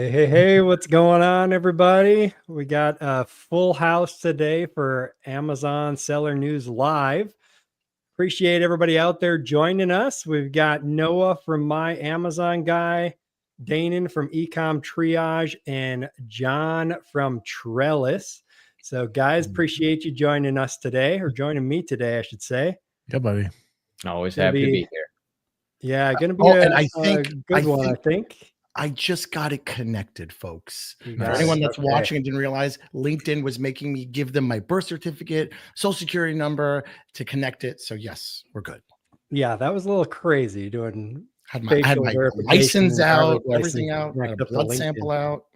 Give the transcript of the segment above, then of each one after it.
Hey, what's going on, everybody? We got a full house today for Amazon Seller News Live. Appreciate everybody out there joining us. We've got Noah from My Amazon Guy, Danon from Ecom Triage, and John from Trellis. So, guys, appreciate you joining us today, or joining me today, I should say. Yeah, buddy. Always happy to be here. Yeah, going to be a good one, I think. I just got it connected, folks. For Nice. anyone that's Okay. watching and didn't realize, LinkedIn was making me give them my birth certificate, social security number to connect it. So yes, we're good. Yeah, that was a little crazy doing I had my license out, everything out, a blood sample out.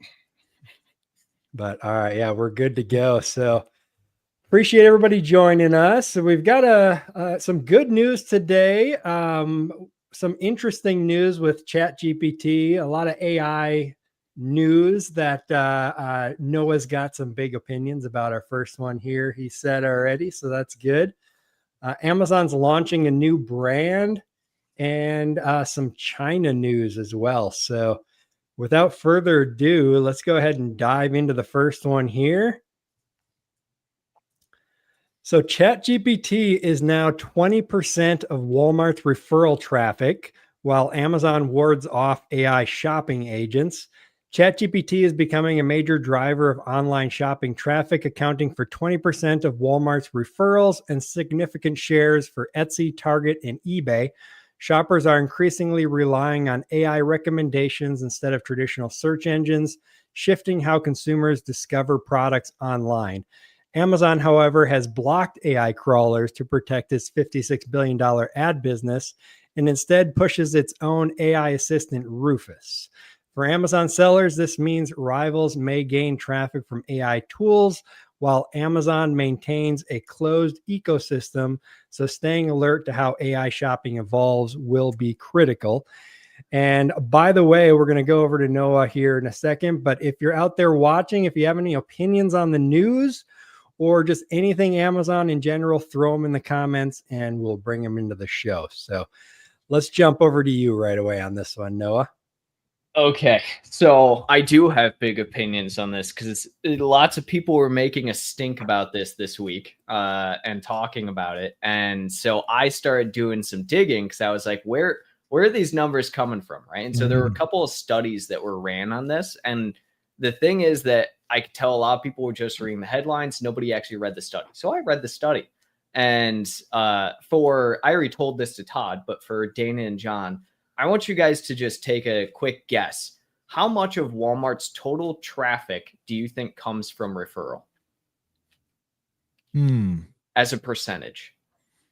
But all right, yeah, we're good to go. So appreciate everybody joining us. So we've got some good news today. Some interesting news with ChatGPT, a lot of AI news that Noah's got some big opinions about. Our first one here, he said already, so that's good. Amazon's launching a new brand and some China news as well. So without further ado, let's go ahead and dive into the first one here. So ChatGPT is now 20% of Walmart's referral traffic, while Amazon wards off AI shopping agents. ChatGPT is becoming a major driver of online shopping traffic, accounting for 20% of Walmart's referrals and significant shares for Etsy, Target, and eBay. Shoppers are increasingly relying on AI recommendations instead of traditional search engines, shifting how consumers discover products online. Amazon, however, has blocked AI crawlers to protect its $56 billion ad business and instead pushes its own AI assistant, Rufus. For Amazon sellers, this means rivals may gain traffic from AI tools while Amazon maintains a closed ecosystem, so staying alert to how AI shopping evolves will be critical. And by the way, we're going to go over to Noah here in a second, but if you're out there watching, if you have any opinions on the news, or just anything Amazon in general, throw them in the comments and we'll bring them into the show. So let's jump over to you right away on this one, Noah. Okay, so I do have big opinions on this because lots of people were making a stink about this week and talking about it. And so I started doing some digging because I was like, where are these numbers coming from, right? And so there were a couple of studies that were ran on this. And the thing is that I could tell a lot of people were just reading the headlines. Nobody actually read the study. So I read the study. And I already told this to Todd, but for Dana and John, I want you guys to just take a quick guess. How much of Walmart's total traffic do you think comes from referral? As a percentage?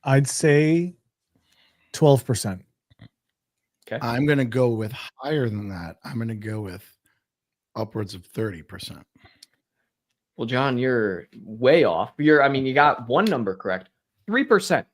I'd say 12%. Okay. I'm going to go with higher than that. I'm going to go with upwards of 30%. Well, John, you're way off. You got one number correct. 3%.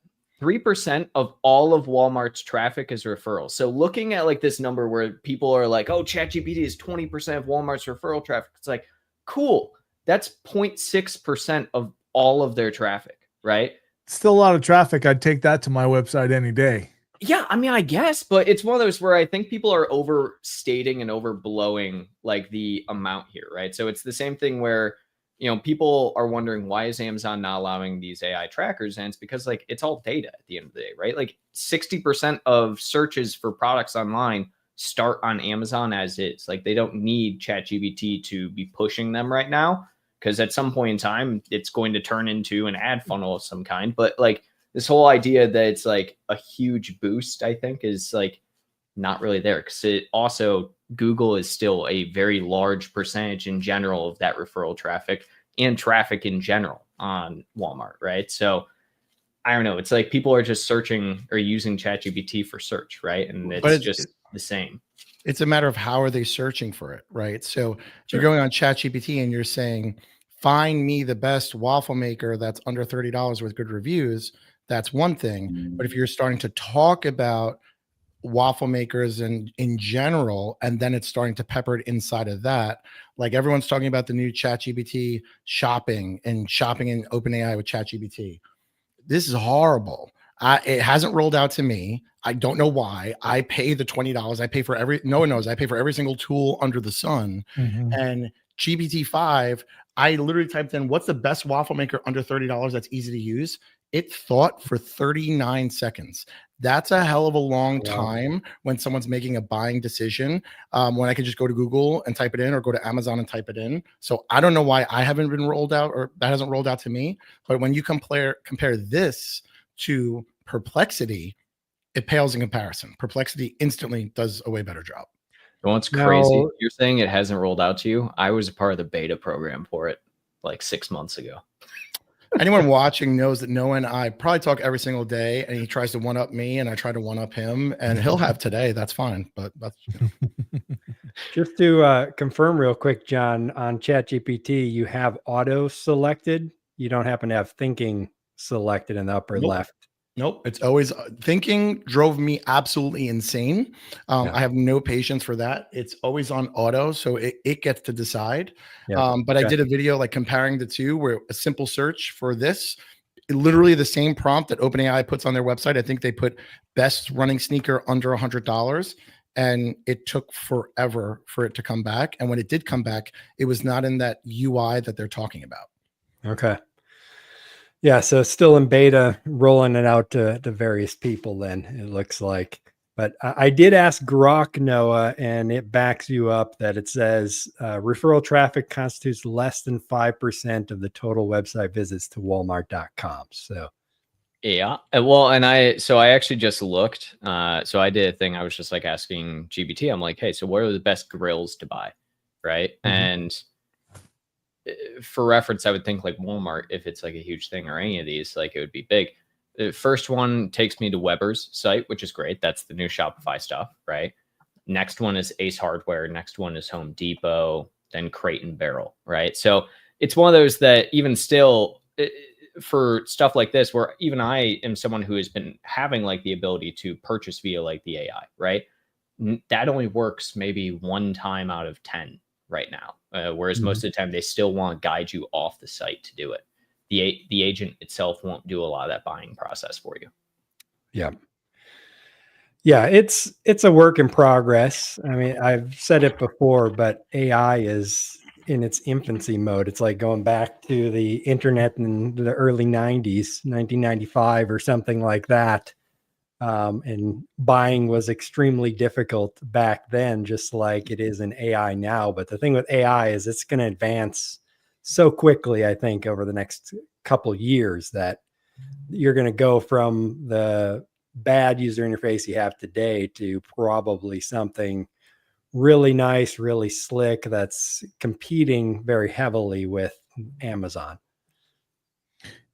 3% of all of Walmart's traffic is referrals. So looking at like this number where people are like, oh, ChatGPT is 20% of Walmart's referral traffic. It's like, cool. That's 0.6% of all of their traffic, right? Still a lot of traffic. I'd take that to my website any day. Yeah, I guess, but it's one of those where I think people are overstating and overblowing like the amount here, right? So it's the same thing where, people are wondering, why is Amazon not allowing these AI trackers? And it's because like it's all data at the end of the day, right? Like 60% of searches for products online start on Amazon as is. Like they don't need ChatGPT to be pushing them right now, because at some point in time, it's going to turn into an ad funnel of some kind. But like this whole idea that it's like a huge boost, I think, is like not really there, because it also, Google is still a very large percentage in general of that referral traffic and traffic in general on Walmart, right? So I don't know. It's like people are just searching or using ChatGPT for search, right? And it's just the same. It's a matter of how are they searching for it, right? So you're going on ChatGPT and you're saying, find me the best waffle maker that's under $30 with good reviews. That's one thing. But if you're starting to talk about waffle makers and in general, and then it's starting to pepper it inside of that, like everyone's talking about the new ChatGPT shopping in OpenAI with ChatGPT. This is horrible. It hasn't rolled out to me. I don't know why. I pay the $20. I pay for no one knows. I pay for every single tool under the sun. Mhm. And GPT-5, I literally typed in, what's the best waffle maker under $30 that's easy to use? It thought for 39 seconds. That's a hell of a long Wow. time when someone's making a buying decision, when I could just go to Google and type it in, or go to Amazon and type it in. So I don't know why I haven't been rolled out, or that hasn't rolled out to me. But when you compare this to Perplexity, it pales in comparison. Perplexity instantly does a way better job. You know what's crazy? Now- You're saying it hasn't rolled out to you. I was a part of the beta program for it like 6 months ago. Anyone watching knows that Noah and I probably talk every single day, and he tries to one up me, and I try to one up him, and he'll have today. That's fine, but that's Just to confirm real quick, John, on ChatGPT, you have auto selected. You don't happen to have thinking selected in the upper Nope. left. Nope. It's always thinking drove me absolutely insane. Yeah. I have no patience for that. It's always on auto, so it gets to decide. Yeah. But I Okay. did a video like comparing the two, where a simple search for this, literally the same prompt that OpenAI puts on their website. I think they put best running sneaker under $100, and it took forever for it to come back. And when it did come back, it was not in that UI that they're talking about. Okay. Yeah, so it's still in beta, rolling it out to various people then, it looks like. But I did ask Grok, Noah, and it backs you up that it says referral traffic constitutes less than 5% of the total website visits to Walmart.com. So Yeah. Well, and I actually just looked. So I did a thing. I was just like asking GPT. I'm like, hey, so what are the best grills to buy? Right. Mhm. And for reference, I would think like Walmart, if it's like a huge thing, or any of these, like it would be big. The first one takes me to Weber's site, which is great. That's the new Shopify stuff, right? Next one is Ace Hardware. Next one is Home Depot, then Crate and Barrel, right? So it's one of those that even still, for stuff like this, where even I am someone who has been having like the ability to purchase via like the AI, right? That only works maybe 1 time out of 10 right now. Whereas most of the time they still want to guide you off the site to do it. The agent itself won't do a lot of that buying process for you. yeah. Yeah, it's a work in progress. I mean, I've said it before, but AI is in its infancy mode. It's like going back to the internet in the early 90s, 1995 or something like that. And buying was extremely difficult back then, just like it is in AI now. But the thing with AI is it's going to advance so quickly, I think, over the next couple years, that you're going to go from the bad user interface you have today to probably something really nice, really slick, that's competing very heavily with Amazon.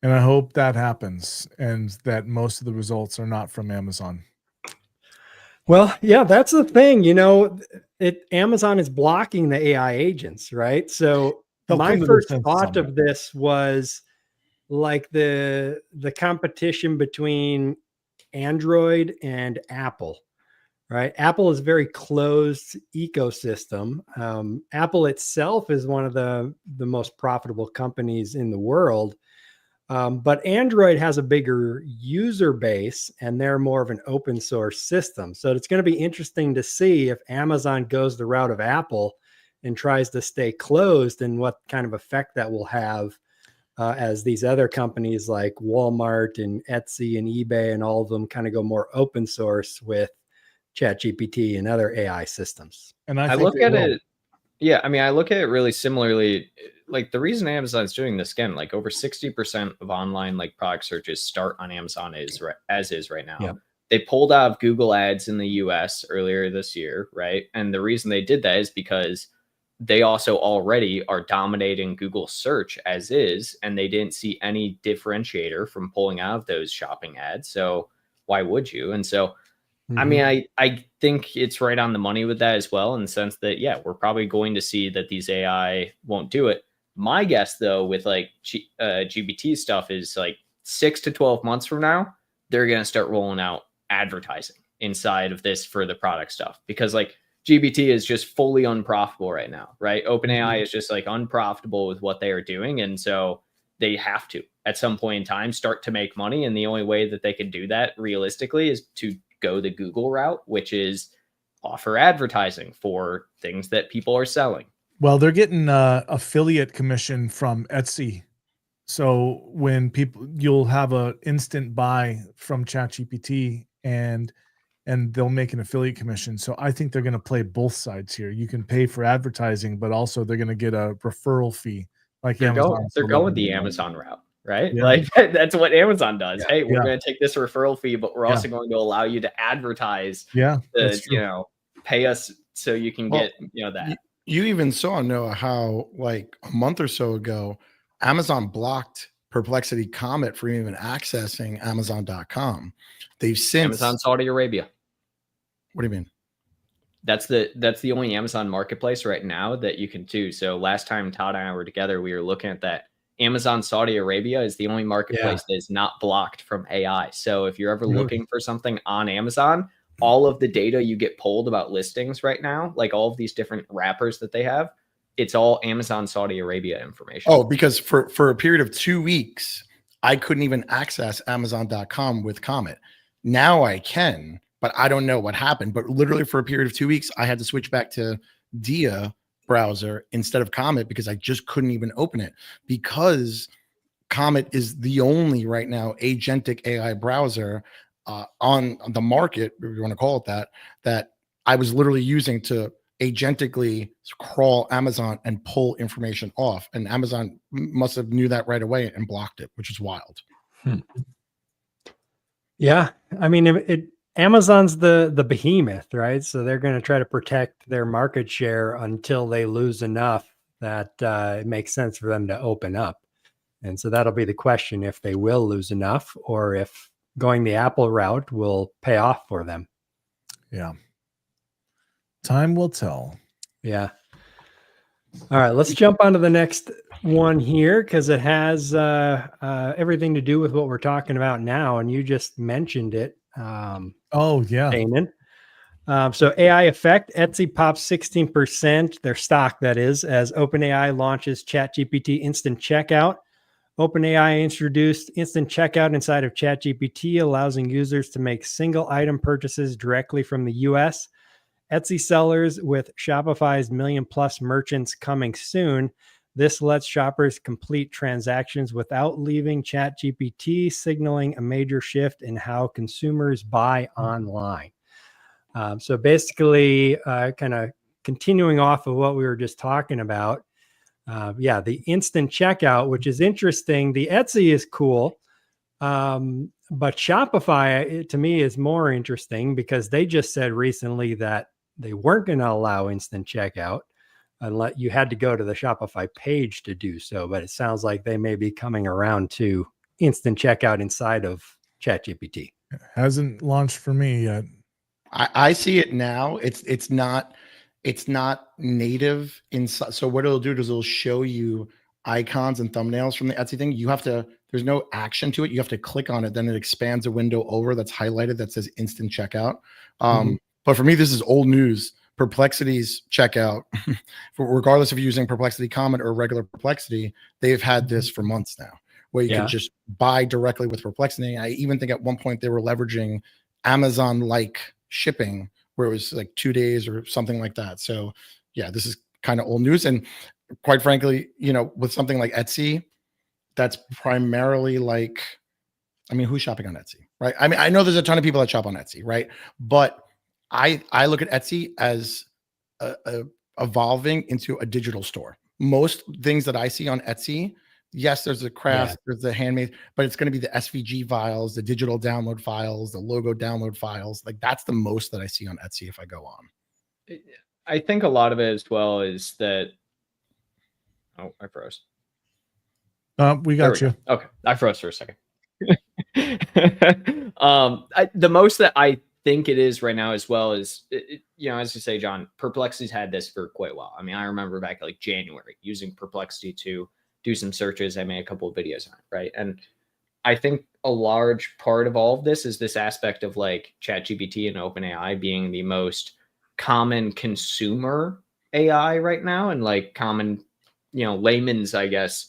And I hope that happens, and that most of the results are not from Amazon. Well, yeah, that's the thing. Amazon is blocking the AI agents, right? So They'll my come to their first senses thought on of this was like the competition between Android and Apple, right? Apple is a very closed ecosystem. Apple itself is one of the most profitable companies in the world. But Android has a bigger user base, and they're more of an open source system. So it's going to be interesting to see if Amazon goes the route of Apple and tries to stay closed, and what kind of effect that will have as these other companies like Walmart and Etsy and eBay and all of them kind of go more open source with ChatGPT and other AI systems. And I think look they at will. it. Yeah, I mean, I look at it really similarly. Like the reason Amazon's doing this, again, like over 60% of online like product searches start on Amazon as is right now. Yeah. They pulled out of Google Ads in the US earlier this year, right? And the reason they did that is because they also already are dominating Google search as is, and they didn't see any differentiator from pulling out of those shopping ads. So why would you? And so I mean, I think it's right on the money with that as well, in the sense that, yeah, we're probably going to see that these AI won't do it. My guess, though, with like GPT stuff is like 6 to 12 months from now, they're going to start rolling out advertising inside of this for the product stuff, because like GPT is just fully unprofitable right now, right? OpenAI is just like unprofitable with what they are doing. And so they have to, at some point in time, start to make money. And the only way that they can do that realistically is to go the Google route, which is offer advertising for things that people are selling. Well, they're getting affiliate commission from Etsy. So when you'll have a instant buy from ChatGPT and they'll make an affiliate commission. So I think they're going to play both sides here. You can pay for advertising, but also they're going to get a referral fee. Like They're Amazon. going the Amazon route, right? Yeah. Like that's what Amazon does. Yeah. Hey, we're Yeah. going to take this referral fee, but we're also going to allow you to advertise. Yeah, To, pay us so you can get that. You even saw, Noah, how like a month or so ago, Amazon blocked Perplexity Comet from even accessing Amazon.com. They've since Amazon Saudi Arabia. What do you mean? That's the only Amazon marketplace right now that you can do. So last time Todd and I were together, we were looking at that. Amazon Saudi Arabia is the only marketplace that is not blocked from AI. So if you're ever looking for something on Amazon, all of the data you get pulled about listings right now, like all of these different wrappers that they have, it's all Amazon Saudi Arabia information. Oh, because for a period of 2 weeks, I couldn't even access Amazon.com with Comet. Now I can, but I don't know what happened. But literally for a period of 2 weeks, I had to switch back to Dia browser instead of Comet because I just couldn't even open it, because Comet is the only right now agentic AI browser on the market, if you want to call it that I was literally using to agentically crawl Amazon and pull information off. And Amazon must have knew that right away and blocked it, which is wild. Yeah. I mean, Amazon's the behemoth, right? So they're going to try to protect their market share until they lose enough that it makes sense for them to open up. And so that'll be the question, if they will lose enough or if going the Apple route will pay off for them. Yeah. Time will tell. Yeah. All right, let's jump on to the next one here because it has everything to do with what we're talking about now. And you just mentioned it. Oh, yeah. Damon. So AI effect, Etsy pops 16%, their stock that is, as OpenAI launches ChatGPT instant checkout. OpenAI introduced instant checkout inside of ChatGPT, allowing users to make single item purchases directly from the US. Etsy sellers with Shopify's million-plus merchants coming soon. This lets shoppers complete transactions without leaving ChatGPT, signaling a major shift in how consumers buy online. So basically, kind of continuing off of what we were just talking about, the instant checkout, which is interesting. The Etsy is cool, but Shopify, to me, is more interesting because they just said recently that they weren't going to allow instant checkout unless you had to go to the Shopify page to do so. But it sounds like they may be coming around to instant checkout inside of ChatGPT. Hasn't launched for me yet. I see it now. It's not native inside. So what it'll do is it'll show you icons and thumbnails from the Etsy thing. There's no action to it. You have to click on it. Then it expands a window over that's highlighted that says instant checkout. But for me, this is old news. Perplexity's checkout, regardless if you're using Perplexity Comet or regular Perplexity, they've had this for months now, where you can just buy directly with Perplexity. I even think at one point they were leveraging Amazon-like shipping, where it was like 2 days or something like that. So yeah, this is kind of old news. And quite frankly, with something like Etsy, that's primarily like, who's shopping on Etsy, right? I know there's a ton of people that shop on Etsy, right? But I look at Etsy as evolving into a digital store. Most things that I see on Etsy, yes, there's the craft, there's the handmade, but it's going to be the SVG files, the digital download files, the logo download files. Like that's the most that I see on Etsy if I go on. I think a lot of it as well is that. Oh, I froze. We got you. Go. Okay, I froze for a second. The most that I think it is right now as well is, as you say, John, Perplexity's had this for quite a while. I rember back like January using Perplexity to do some searches. I made a couple of videos on it, right? And I think a large part of all of this is this aspect of like ChatGPT and OpenAI being the most common consumer AI right now, and like common, layman's, I guess,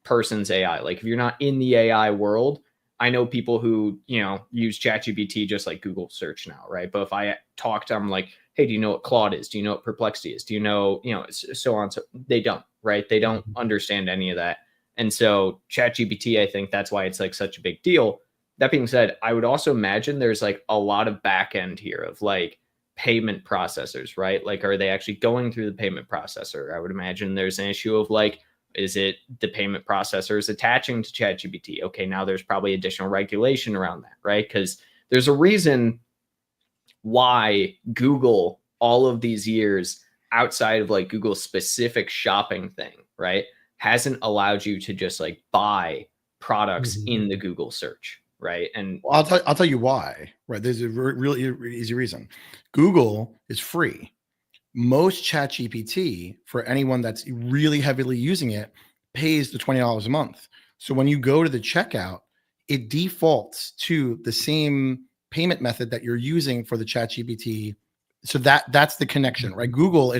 person's AI. Like if you're not in the AI world, I know people who, you know, use ChatGPT just like Google search now, right? But if I talk to them like, hey, do you know what Claude is? Do you know what Perplexity is? Do you know, so on. So they don't, right? They don't understand any of that. And so ChatGPT, I think that's why it's like such a big deal. That being said, I would also imagine there's like a lot of back end here of like payment processors, right? Like, are they actually going through the payment processor? I would imagine there's an issue of like, is it the payment processors attaching to ChatGPT? Okay, now there's probably additional regulation around that, right? Because there's a reason why Google, all of these years, outside of like Google's specific shopping thing, right, hasn't allowed you to just like buy products in the Google search, right? And Well, I'll tell you why. Right, there's a really easy reason. Google is free. Most ChatGPT, for anyone that's really heavily using it, pays the $20 a month. So when you go to the checkout, it defaults to the same payment method that you're using for the ChatGPT. So that's the connection, right? Google,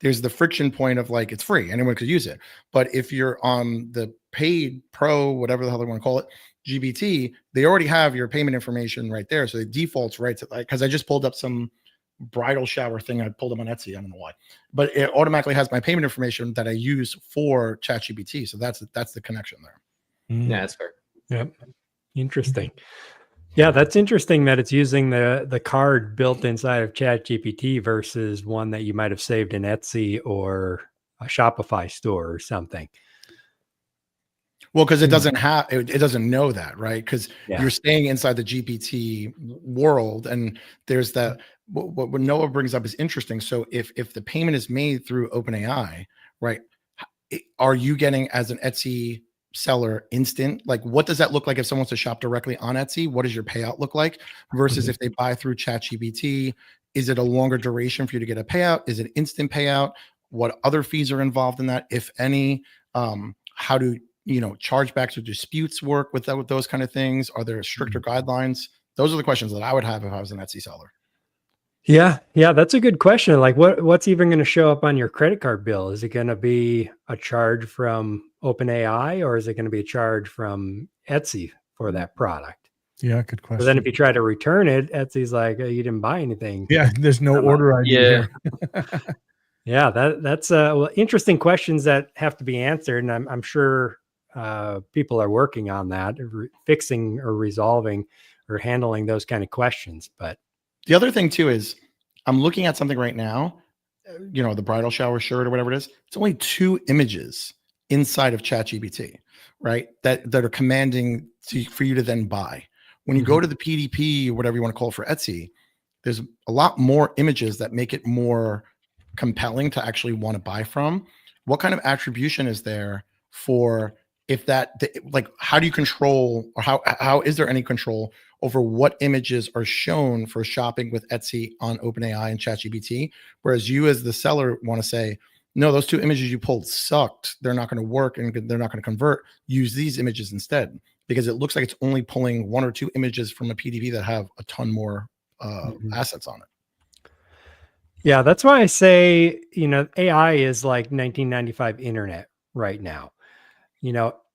there's the friction point of like, it's free, anyone could use it. But if you're on the paid pro, whatever the hell they want to call it, GBT, they already have your payment information right there. So it defaults right to, like, because I just pulled up some bridal shower thing. I pulled them on Etsy. I don't know why, but it automatically has my payment information that I use for ChatGPT. So that's the connection there. yeah, that's fair. Yep. Interesting. Yeah, that's interesting that it's using the card built inside of ChatGPT versus one that you might have saved in Etsy or a Shopify store or something. Well, because it doesn't have, it doesn't know that, right? Because Yeah. you're staying inside the GPT world, and there's that. What Noah brings up is interesting. So if the payment is made through OpenAI, right? Are you getting, as an Etsy seller, instant? Like, what does that look like if someone wants to shop directly on Etsy? What does your payout look like versus if they buy through ChatGPT? Is it a longer duration for you to get a payout? Is it instant payout? What other fees are involved in that, if any? How do chargebacks or disputes work with those kind of things? Are there stricter guidelines? Those are the questions that I would have if I was an Etsy seller. Yeah, that's a good question. Like, what's even going to show up on your credit card bill? Is it going to be a charge from OpenAI, or is it going to be a charge from Etsy for that product? Yeah, good question. But then if you try to return it, Etsy's like, you didn't buy anything. Yeah, there's no order ID here. Yeah, that's interesting questions that have to be answered, and I'm sure people are working on that, fixing or resolving or handling those kind of questions. But the other thing too is, I'm looking at something right now, the bridal shower shirt or whatever it is. It's only 2 images inside of ChatGPT, right? That are commanding for you to then buy. When you go to the PDP or whatever you want to call it for Etsy, there's a lot more images that make it more compelling to actually want to buy from. What kind of attribution is there for, if like, how do you control, or how is there any control over what images are shown for shopping with Etsy on OpenAI and ChatGPT? Whereas you, as the seller, want to say, no, those 2 images you pulled sucked. They're not going to work and they're not going to convert. Use these images instead, because it looks like it's only pulling 1 or 2 images from a PDP that have a ton more assets on it. Yeah, that's why I say, AI is like 1995 internet right now.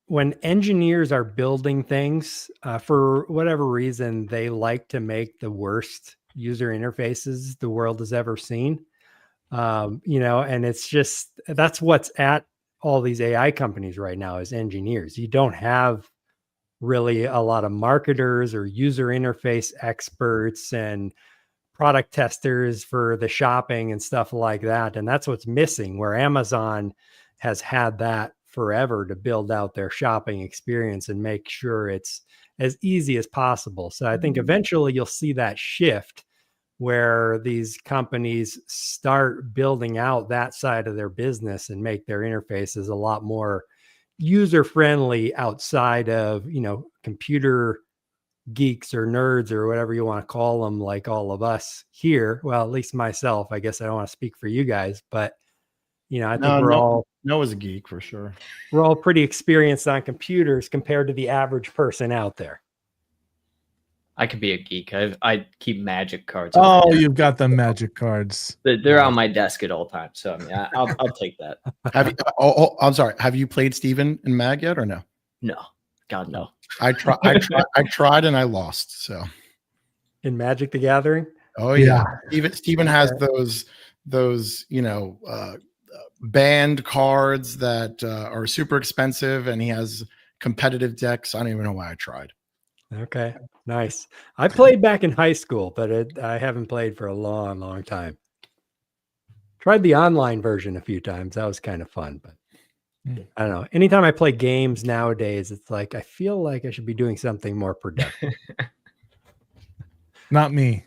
When engineers are building things, for whatever reason, they like to make the worst user interfaces the world has ever seen. And it's just, that's what's at all these AI companies right now, is engineers. You don't have really a lot of marketers or user interface experts and product testers for the shopping and stuff like that. And that's what's missing, where Amazon has had that forever to build out their shopping experience and make sure it's as easy as possible. So I think eventually you'll see that shift where these companies start building out that side of their business and make their interfaces a lot more user friendly outside of, computer geeks or nerds or whatever you want to call them, like all of us here. Well, at least myself. I guess I don't want to speak for you guys, but I think Noah's a geek for sure. We're all pretty experienced on computers compared to the average person out there. I could be a geek. I keep magic cards. on my Oh, desk. you've got the magic cards. They're on my desk at all times. So I mean, I'll take that. Have you, I'm sorry. Have you played Steven in Mag yet or no? No, God no. I tried and I lost. So, In Magic the Gathering. oh Yeah. yeah. Steven has those, banned cards that are super expensive, and he has competitive decks. I don't even know why I tried. Okay, nice. I played back in high school, but I haven't played for a long, long time. Tried the online version a few times. That was kind of fun, but I don't know. Anytime I play games nowadays, it's like I feel like I should be doing something more productive. Not me.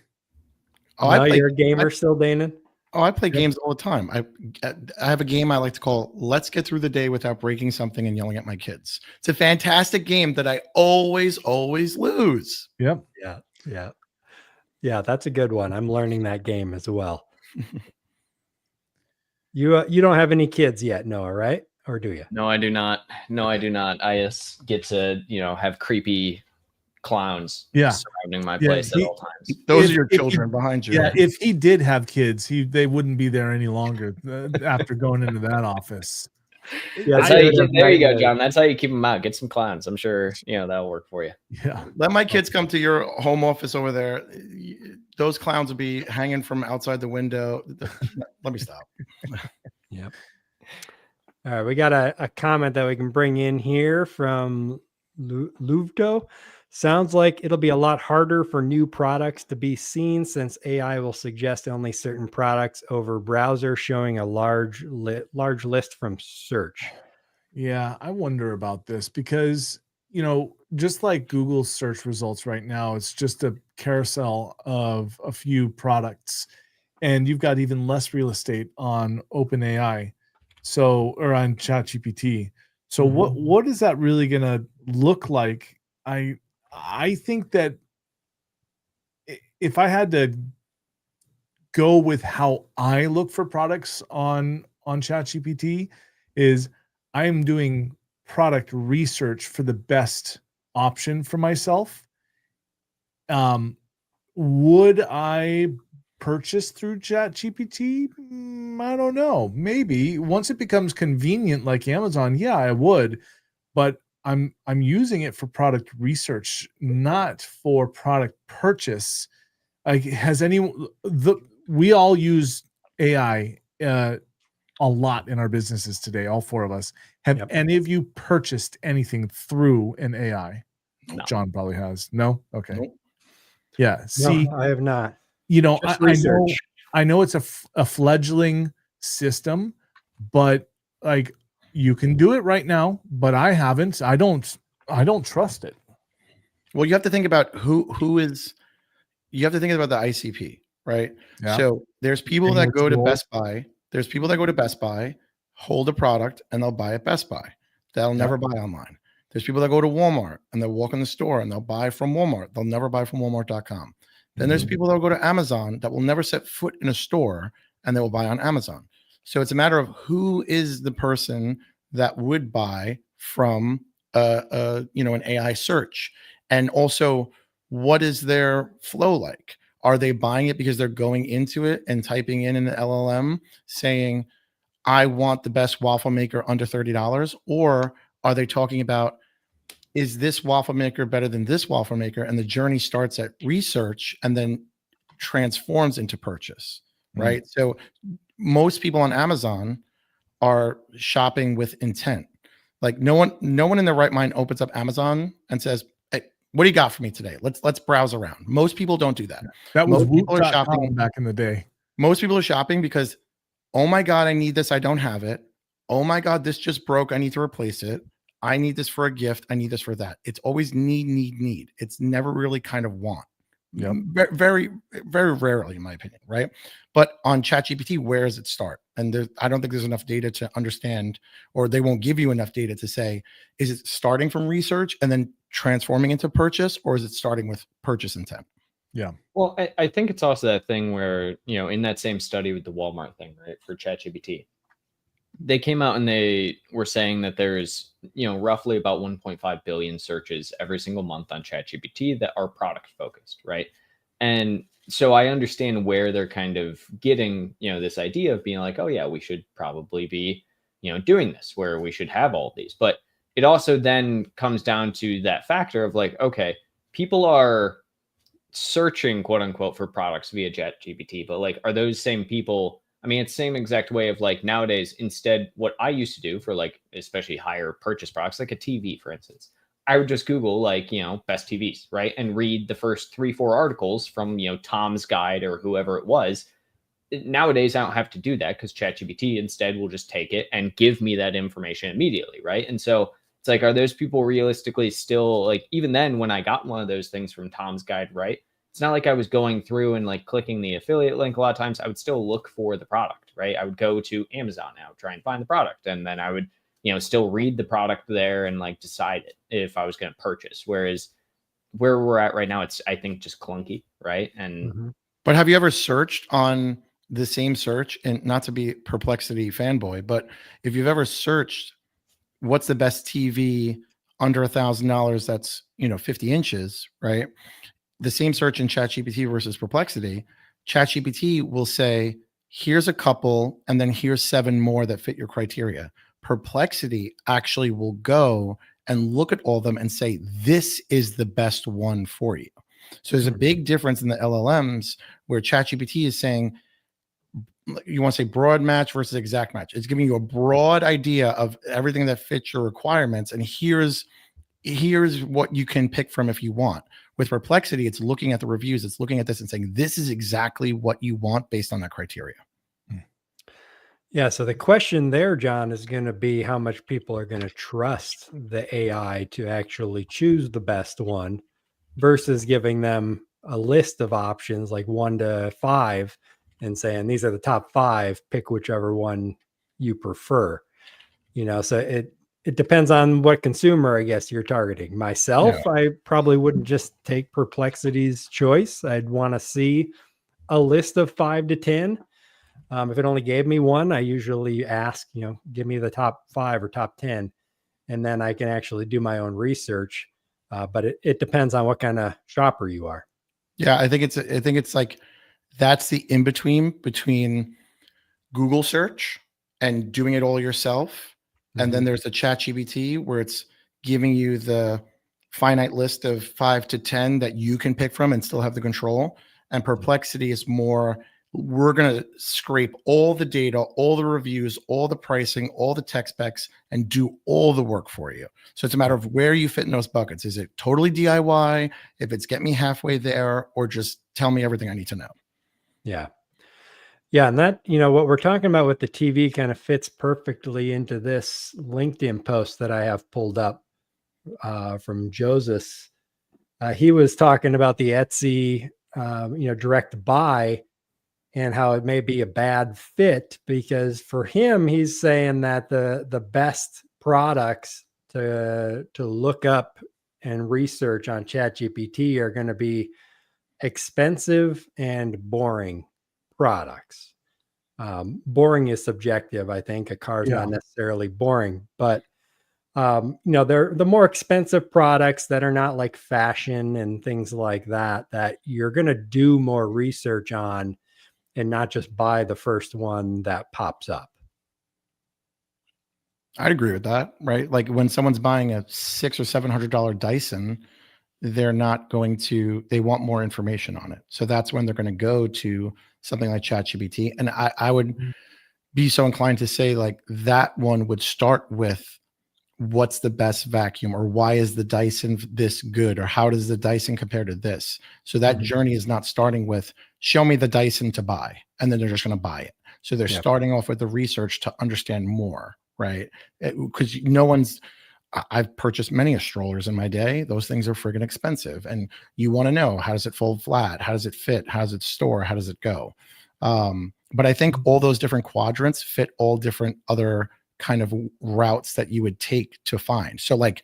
Oh, Now you're a gamer still, Danon? I play games all the time. I have a game I like to call "Let's Get Through the Day Without Breaking Something and Yelling at My Kids." It's a fantastic game that I always lose. Yep. Yeah. That's a good one. I'm learning that game as well. You don't have any kids yet, Noah, right? Or do you? No, I do not. I just get to have creepy clowns surrounding my place at all times. Those are your children behind you. Yeah, if he did have kids, they wouldn't be there any longer after going into that office. Yeah, there you go, John. That's how you keep them out. Get some clowns. I'm sure that'll work for you. Yeah. Let my kids come to your home office over there. Those clowns will be hanging from outside the window. Let me stop. Yep. All right, we got a comment that we can bring in here from Luvdo. Sounds like it'll be a lot harder for new products to be seen since AI will suggest only certain products over browser showing a large list from search. Yeah, I wonder about this because, just like Google's search results right now, it's just a carousel of a few products, and you've got even less real estate on OpenAI, or on ChatGPT. So what is that really going to look like? I think that if I had to go with how I look for products on ChatGPT, is I am doing product research for the best option for myself. Would I purchase through ChatGPT? I don't know. Maybe once it becomes convenient like Amazon, yeah, I would. But I'm using it for product research, not for product purchase. We all use AI a lot in our businesses today, all four of us. Have any of you purchased anything through an AI? No. John probably has. No? Okay. Nope. Yeah. See, No, I have not. I know it's a fledgling system, but like you can do it right now, but I haven't. I don't trust it. Well, you have to think about who is. You have to think about the ICP, right? Yeah. So there's people that go to Best Buy. There's people that go to Best Buy, hold a product, and they'll buy at Best Buy. They'll never buy online. There's people that go to Walmart and they'll walk in the store and they'll buy from Walmart. They'll never buy from Walmart.com. Then there's people that will go to Amazon that will never set foot in a store and they will buy on Amazon. So it's a matter of who is the person that would buy from an AI search, and also what is their flow like? Are they buying it because they're going into it and typing in the LLM saying, I want the best waffle maker under $30? Or are they talking about, is this waffle maker better than this waffle maker? And the journey starts at research and then transforms into purchase, right? So most people on Amazon are shopping with intent. Like no one in their right mind opens up Amazon and says, hey, what do you got for me today? Let's browse around. Most people don't do that. That was most people are shopping back in the day. Most people are shopping because, oh my God, I need this. I don't have it. Oh my God, this just broke. I need to replace it. I need this for a gift. I need this for that. It's always need. It's never really kind of want. Yep. Very, very rarely, in my opinion, right? But on ChatGPT, where does it start? And I don't think there's enough data to understand, or they won't give you enough data to say, is it starting from research and then transforming into purchase, or is it starting with purchase intent? Yeah. Well, I think it's also that thing where, in that same study with the Walmart thing, right, for ChatGPT, they came out and they were saying that there's, roughly about 1.5 billion searches every single month on ChatGPT that are product focused, right? And so I understand where they're kind of getting, this idea of being like, oh yeah, we should probably be, doing this, where we should have all of these. But it also then comes down to that factor of like, okay, people are searching, quote unquote, for products via ChatGPT, but like, are those same people? I mean, it's the same exact way of like nowadays, instead, what I used to do for like, especially higher purchase products, like a TV, for instance, I would just Google like, best TVs, right? And read the first 3, 4 articles from, Tom's Guide or whoever it was. Nowadays, I don't have to do that because ChatGPT instead will just take it and give me that information immediately, right? And so it's like, are those people realistically still like, even then, when I got one of those things from Tom's Guide, right? It's not like I was going through and like clicking the affiliate link. A lot of times I would still look for the product, right? I would go to Amazon now, try and find the product. And then I would, still read the product there and like decide if I was going to purchase. Whereas where we're at right now, it's, I think, just clunky, right? And But have you ever searched on the same search, and not to be Perplexity fanboy, but if you've ever searched what's the best TV under $1,000 that's 50 inches, right? The same search in ChatGPT versus Perplexity, ChatGPT will say, here's a couple, and then here's 7 more that fit your criteria. Perplexity actually will go and look at all of them and say, this is the best one for you. So there's a big difference in the LLMs where ChatGPT is saying, you want to say broad match versus exact match. It's giving you a broad idea of everything that fits your requirements. And here's what you can pick from if you want. With Perplexity, it's looking at the reviews. It's looking at this and saying, this is exactly what you want based on that criteria. Yeah. So the question there, John, is going to be how much people are going to trust the AI to actually choose the best one versus giving them a list of options like 1 to 5 and saying, these are the top 5, pick whichever one you prefer. So it depends on what consumer, I guess, you're targeting. Myself, Yeah. I probably wouldn't just take Perplexity's choice. I'd want to see a list of 5 to 10. If it only gave me one, I usually ask, give me the top 5 or top 10, and then I can actually do my own research. But it depends on what kind of shopper you are. Yeah, I think it's like that's the in between Google search and doing it all yourself. And then there's the ChatGPT where it's giving you the finite list of 5 to 10 that you can pick from and still have the control. And Perplexity is more, we're going to scrape all the data, all the reviews, all the pricing, all the tech specs, and do all the work for you. So it's a matter of where you fit in those buckets. Is it totally DIY? If it's get me halfway there, or just tell me everything I need to know? Yeah. Yeah. And that, what we're talking about with the TV kind of fits perfectly into this LinkedIn post that I have pulled up from Joseph. He was talking about the Etsy, direct buy and how it may be a bad fit, because for him, he's saying that the best products to look up and research on ChatGPT are going to be expensive and boring products. Boring is subjective. I think a car is not necessarily boring, but they're the more expensive products that are not like fashion and things like that you're going to do more research on and not just buy the first one that pops up. I'd agree with that, right? Like when someone's buying a $600 or $700 Dyson, they're not going to, they want more information on it. So that's when they're going to go to something like ChatGPT. And I would be so inclined to say like that one would start with, what's the best vacuum, or why is the Dyson this good, or how does the Dyson compare to this? So that journey is not starting with, show me the Dyson to buy, and then they're just going to buy it. So they're starting off with the research to understand more, right? Because I've purchased many strollers in my day. Those things are friggin' expensive. And you want to know, how does it fold flat? How does it fit? How does it store? How does it go? But I think all those different quadrants fit all different other kind of routes that you would take to find. So like,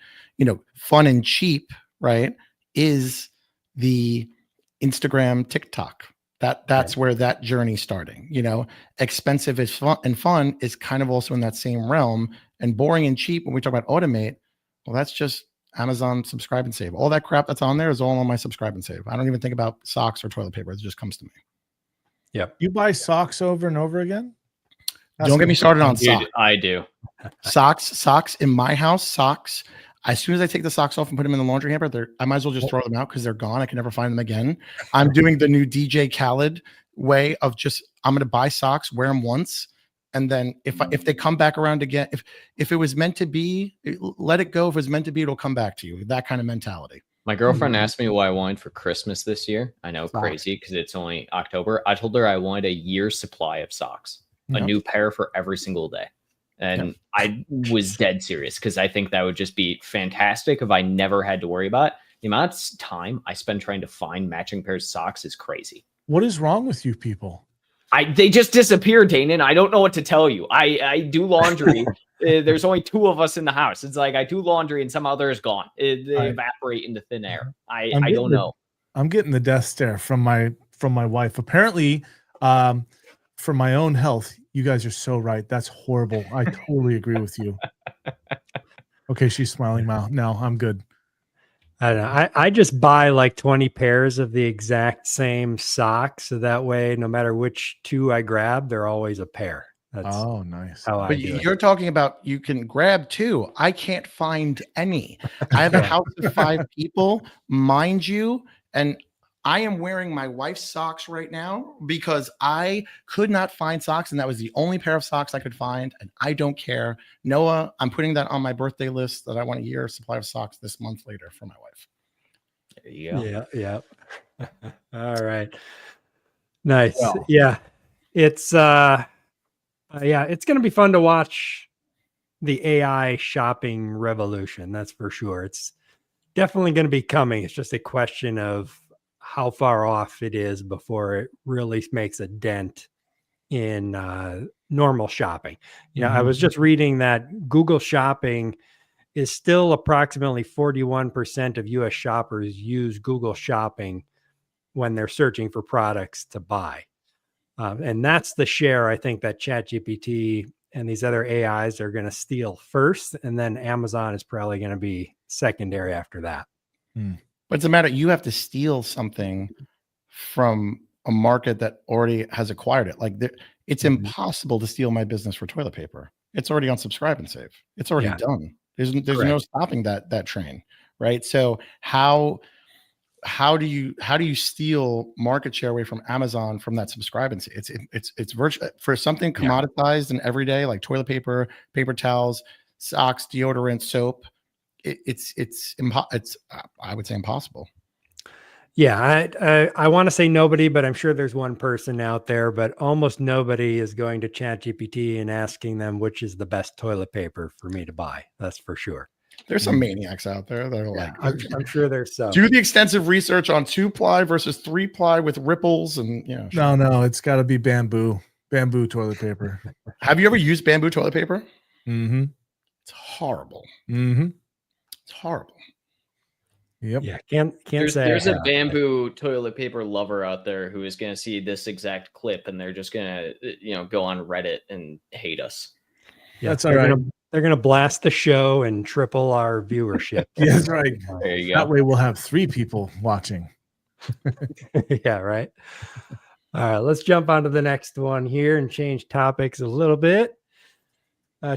fun and cheap, right, is the Instagram, TikTok, That's where that journey's starting. Expensive is fun, and fun is kind of also in that same realm. And boring and cheap, when we talk about automate, well, that's just Amazon Subscribe and Save. All that crap that's on there is all on my Subscribe and Save. I don't even think about socks or toilet paper. It just comes to me. Yep. You buy socks over and over again? Don't get me started on Dude, socks. I do. Socks in my house. Socks. As soon as I take the socks off and put them in the laundry hamper, I might as well just throw them out because they're gone. I can never find them again. I'm doing the new DJ Khaled way of just, I'm going to buy socks, wear them once, and then if they come back around again, if it was meant to be, let it go. If it was meant to be, it'll come back to you. That kind of mentality. My girlfriend asked me what I wanted for Christmas this year. I know, crazy, because it's only October. I told her I wanted a year's supply of socks, a new pair for every single day. And I was dead serious because I think that would just be fantastic if I never had to worry about it. The amount of time I spend trying to find matching pairs of socks is crazy. What is wrong with you people? They just disappear, Danon. I don't know what to tell you. I do laundry. There's only 2 of us in the house. It's like I do laundry and somehow they're gone. They evaporate into thin air. I don't know. I'm getting the death stare from my wife. Apparently, for my own health, you guys are so right. That's horrible. I totally agree with you. Okay, she's smiling now. I'm good. I don't know. I just buy like 20 pairs of the exact same socks. So that way, no matter which 2 I grab, they're always a pair. That's nice. how I But do it. you're talking about you can grab 2. I can't find any. I have a house of 5 people, mind you, and I am wearing my wife's socks right now because I could not find socks, and that was the only pair of socks I could find, and I don't care. Noah, I'm putting that on my birthday list that I want a year's supply of socks this month later for my wife. There you go. Yeah. All right. Nice. Well. Yeah. It's it's going to be fun to watch the AI shopping revolution. That's for sure. It's definitely going to be coming. It's just a question of how far off it is before it really makes a dent in normal shopping. I was just reading that Google Shopping is still approximately 41% of US shoppers use Google Shopping when they're searching for products to buy. And that's the share I think that ChatGPT and these other AIs are going to steal first. And then Amazon is probably going to be secondary after that. But it's a matter, you have to steal something from a market that already has acquired it. Like it's impossible to steal my business for toilet paper. It's already on Subscribe and Save. It's already done. There's no stopping that train, right? So how do you steal market share away from Amazon from that Subscribe and Save? It's virtual for something commoditized and everyday like toilet paper, paper towels, socks, deodorant, soap. It's I would say impossible. Yeah, I want to say nobody, but I'm sure there's one person out there, but almost nobody is going to ChatGPT and asking them which is the best toilet paper for me to buy. That's for sure. There's some maniacs out there that are like, I'm sure there's some. Do the extensive research on 2-ply versus 3-ply with ripples and No, it's got to be bamboo toilet paper. Have you ever used bamboo toilet paper? Mm-hmm. It's horrible. Mm-hmm. It's horrible. Yep. Yeah, can't say there's a bamboo toilet paper lover out there who is going to see this exact clip and they're just going to go on Reddit and hate us. Yeah, that's all right. They're gonna blast the show and triple our viewership. Yeah, that's right. There you go. That way we'll have 3 people watching. Yeah, right. All right, let's jump on to the next one here and change topics a little bit.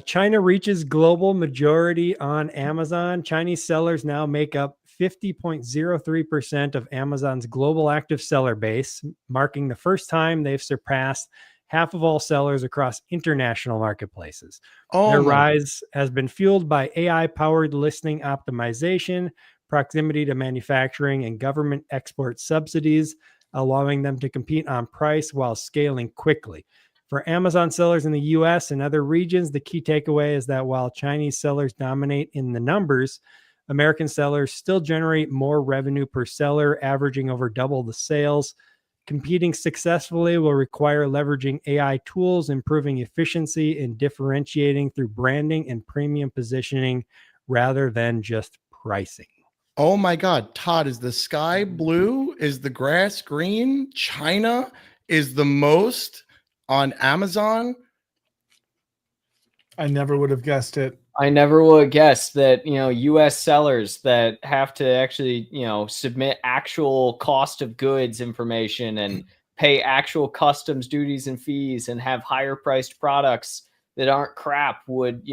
China reaches global majority on Amazon. Chinese sellers now make up 50.03% of Amazon's global active seller base, marking the first time they've surpassed half of all sellers across international marketplaces. Their rise has been fueled by AI-powered listing optimization, proximity to manufacturing, and government export subsidies, allowing them to compete on price while scaling quickly. For Amazon sellers in the US and other regions, the key takeaway is that while Chinese sellers dominate in the numbers, American sellers still generate more revenue per seller, averaging over double the sales. Competing successfully will require leveraging AI tools, improving efficiency, and differentiating through branding and premium positioning rather than just pricing. Oh my God, Todd, is the sky blue? Is the grass green? China is the most on Amazon. I never would have guessed it. I never would guess that, US sellers that have to actually, submit actual cost of goods information and pay actual customs duties and fees and have higher priced products that aren't crap would,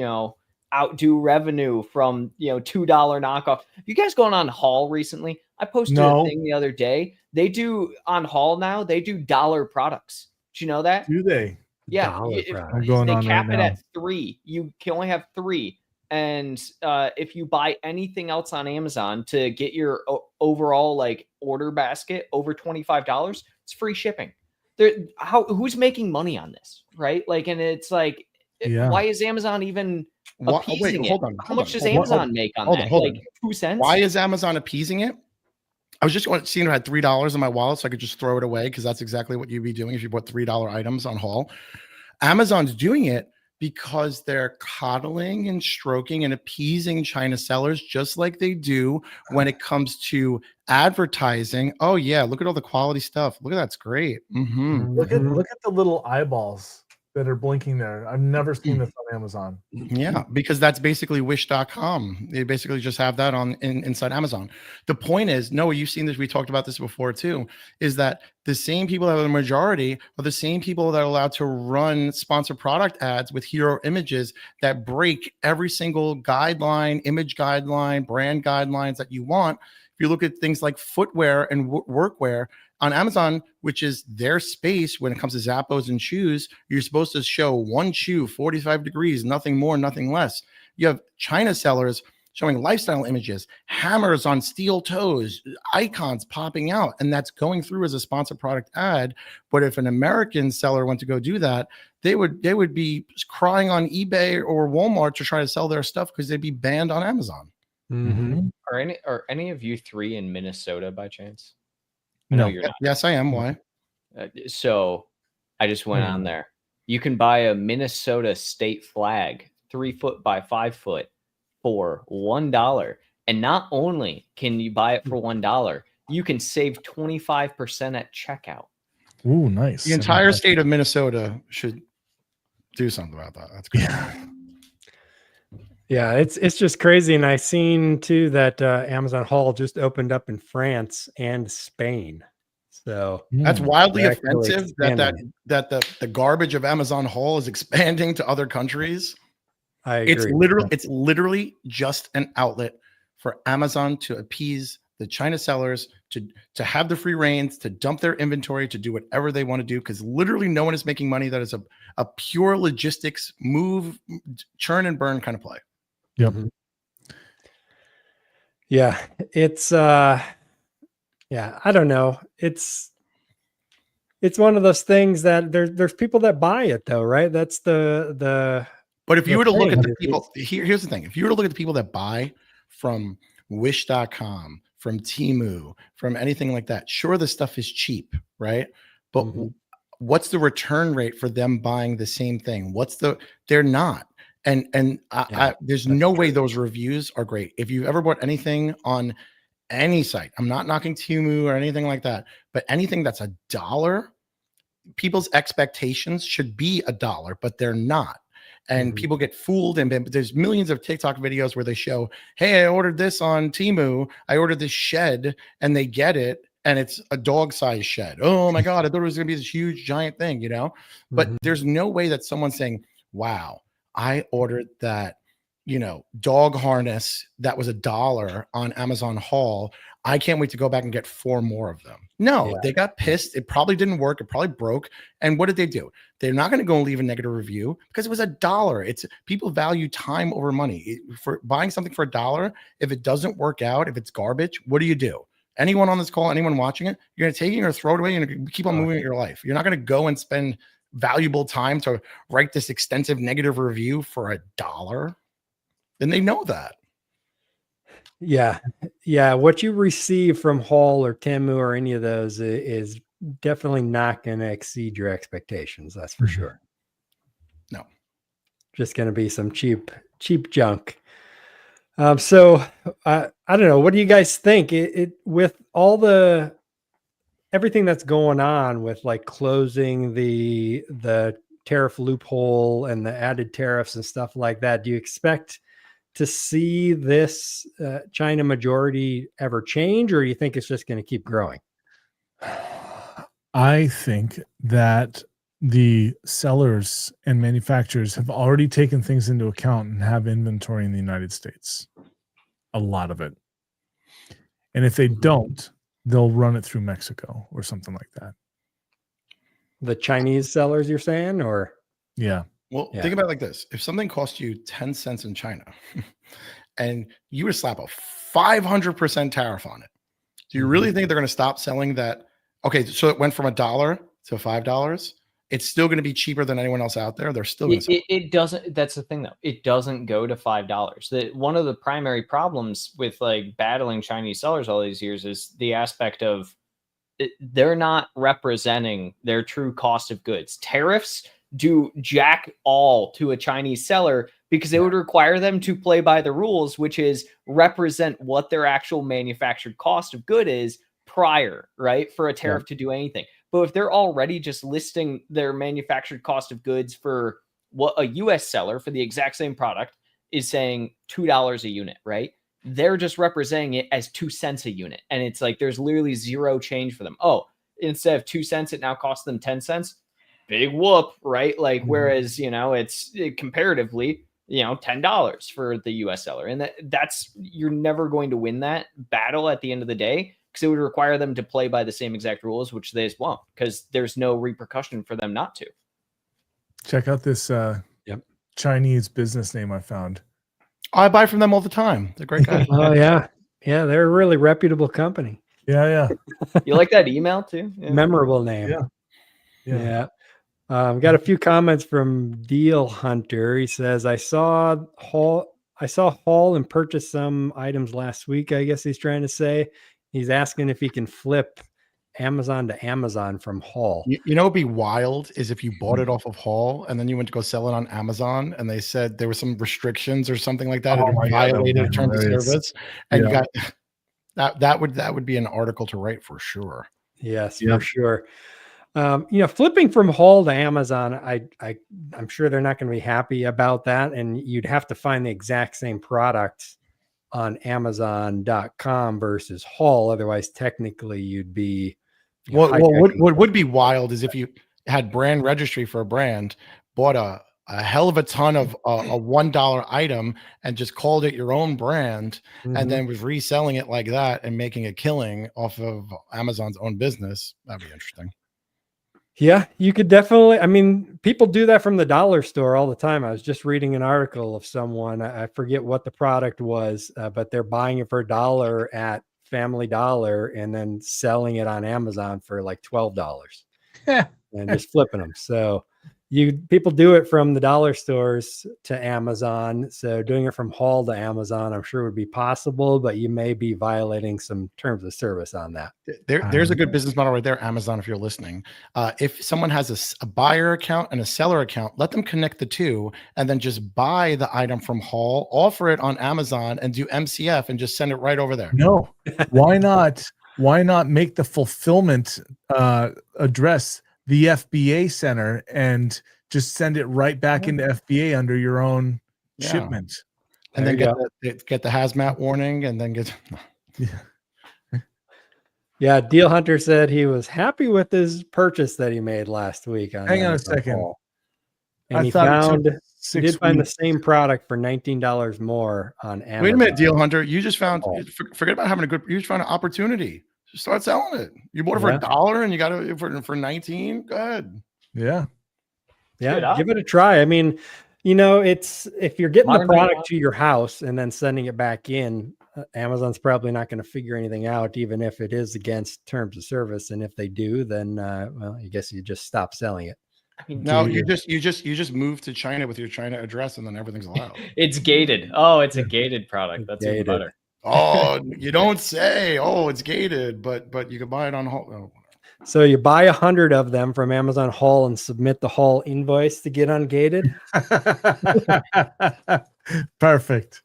outdo revenue from, $2 knockoff. You guys going on haul recently? I posted a No. thing the other day. They do on haul now, they do dollar products. Do you know that? Do they? Yeah, Dollar I'm going they on cap right it now. at 3. You can only have 3. And if you buy anything else on Amazon to get your overall like order basket over $25, it's free shipping. Who's making money on this, right? Like, and it's like, Yeah. why is Amazon even appeasing it? Hold on. How much does hold on, Amazon make on hold that? on, hold Like on. 2 cents? Why is Amazon appeasing it? I was just seeing I had $3 in my wallet, so I could just throw it away because that's exactly what you'd be doing if you bought $3 items on haul. Amazon's doing it because they're coddling and stroking and appeasing China sellers just like they do when it comes to advertising. Oh yeah, look at all the quality stuff. Look at that's great. Mhm. Look at the little eyeballs that are blinking there. I've never seen this on Amazon. Yeah, because that's basically wish.com. They basically just have that inside Amazon. The point is, Noah, you've seen this, we talked about this before too, is that the same people that are the majority are the same people that are allowed to run sponsored product ads with hero images that break every single guideline, image guideline, brand guidelines that you want. If you look at things like footwear and workwear on Amazon, which is their space when it comes to Zappos and shoes, you're supposed to show one shoe, 45 degrees, nothing more, nothing less. You have China sellers showing lifestyle images, hammers on steel toes, icons popping out, and that's going through as a sponsored product ad. But if an American seller went to go do that, they would be crying on eBay or Walmart to try to sell their stuff because they'd be banned on Amazon. Mhm. Are any of you 3 in Minnesota by chance? No. You're not. Yes, I am. Why? So I just went on there. You can buy a Minnesota state flag, 3 foot by 5 foot, for $1. And not only can you buy it for $1, you can save 25% at checkout. Ooh, nice. The entire state of Minnesota should do something about that. That's great. Yeah, it's just crazy. And I seen too that Amazon Haul just opened up in France and Spain. So That's wildly they're actually offensive expanding. that the garbage of Amazon Haul is expanding to other countries. I agree. It's literally just an outlet for Amazon to appease the China sellers, to have the free reins, to dump their inventory, to do whatever they want to do, because literally no one is making money. That is a pure logistics move, churn and burn kind of play. Yep. Yeah, it's I don't know. It's one of those things that there's people that buy it though, right? That's the But if you were to look at the thing. people, here's the thing. If you were to look at the people that buy from wish.com, from Temu, from anything like that, sure, the stuff is cheap, right? But what's the return rate for them buying the same thing? They're not. And there's no way those reviews are great. If you've ever bought anything on any site, I'm not knocking Temu or anything like that, but anything that's $1, people's expectations should be $1, but they're not. And people get fooled. And there's millions of TikTok videos where they show, hey, I ordered this on Temu. I ordered this shed, and they get it, and it's a dog-sized shed. Oh my God, I thought it was going to be this huge, giant thing, But there's no way that someone's saying, wow, I ordered that, dog harness that was $1 on Amazon Haul. I can't wait to go back and get 4 more of them. No, they got pissed. It probably didn't work. It probably broke. And what did they do? They're not going to go and leave a negative review because it was $1. It's people value time over money. For buying something for $1, if it doesn't work out, if it's garbage, what do? Anyone on this call, anyone watching it, you're going to take it or throw it away and keep on moving with your life. You're not going to go and spend valuable time to write this extensive negative review for $1. Then they know that. Yeah. What you receive from Haul or Temu or any of those is definitely not going to exceed your expectations. That's for sure. No, just going to be some cheap junk. So I don't know. What do you guys think? It with all the everything that's going on with like closing the tariff loophole and the added tariffs and stuff like that, do you expect to see this China majority ever change, or do you think it's just going to keep growing? I think that the sellers and manufacturers have already taken things into account and have inventory in the United States, a lot of it. And if they don't, they'll run it through Mexico or something like that. The Chinese sellers, you're saying, or Yeah. Well, Yeah. think about it like this. If something costs you 10 cents in China and you would slap a 500% tariff on it, do you really think they're going to stop selling that? Okay, so it went from $1 to $5. It's still going to be cheaper than anyone else out there. They're still going to sell. It doesn't. That's the thing, though. It doesn't go to $5. That one of the primary problems with like battling Chinese sellers all these years is the aspect of they're not representing their true cost of goods. Tariffs do jack all to a Chinese seller because it would require them to play by the rules, which is represent what their actual manufactured cost of good is prior, right? For a tariff to do anything. But if they're already just listing their manufactured cost of goods for what a US seller for the exact same product is saying $2 a unit, right? They're just representing it as 2 cents a unit. And it's like there's literally zero change for them. Oh, instead of 2 cents, it now costs them 10 cents. Big whoop, right? Like, whereas, it's comparatively, $10 for the US seller. And that's, you're never going to win that battle at the end of the day because it would require them to play by the same exact rules, which they just won't because there's no repercussion for them not to. Check out this Chinese business name I found. I buy from them all the time. They're great guys. Oh yeah. Yeah, they're a really reputable company. Yeah. You like that email too? Yeah. Memorable name. Yeah. Got a few comments from Deal Hunter. He says, I saw Hall and purchased some items last week. I guess he's trying to say. He's asking if he can flip Amazon to Amazon from Hall. You know, it'd be wild is if you bought it off of Hall and then you went to go sell it on Amazon and they said there were some restrictions or something like that. Oh It my God, violated terms of hilarious. service. And you got that would be an article to write for sure. Yes, for sure. Flipping from Hall to Amazon, I'm sure they're not going to be happy about that. And you'd have to find the exact same product on Amazon.com versus Hall. Otherwise, technically, you'd be. What would be wild is if you had brand registry for a brand, bought a hell of a ton of a $1 item and just called it your own brand, and then was reselling it like that and making a killing off of Amazon's own business. That'd be interesting. Yeah, you could definitely. I mean, people do that from the dollar store all the time. I was just reading an article of someone. I forget what the product was, but they're buying it for $1 at Family Dollar and then selling it on Amazon for like $12 and just flipping them. So people do it from the dollar stores to Amazon. So doing it from Hall to Amazon, I'm sure would be possible, but you may be violating some terms of service on that. There's a good business model right there, Amazon, if you're listening. If someone has a buyer account and a seller account, let them connect the two and then just buy the item from Hall, offer it on Amazon and do MCF and just send it right over there. No, why not? Why not make the fulfillment address the FBA center and just send it right back into FBA under your own shipment, and then get the hazmat warning, and then get. Yeah, Deal Hunter said he was happy with his purchase that he made last week. Hang on a second. And he did find the same product for $19 more on Amazon. Wait a minute, Deal Hunter. You just found, forget about having you just found an opportunity. Just start selling it. You bought it for $1 and you got it for 19. Go ahead. Yeah, give it a try. I mean, it's if you're getting the product to your house and then sending it back in, Amazon's probably not going to figure anything out, even if it is against terms of service. And if they do, then I guess you just stop selling it. I mean, no, you just move to China with your China address, and then everything's allowed. It's gated. Oh, it's a gated product. That's even better. Oh, you don't say. Oh, it's gated, but you can buy it on Hall. Oh. So you buy 100 of them from Amazon Hall and submit the Hall invoice to get ungated. Perfect.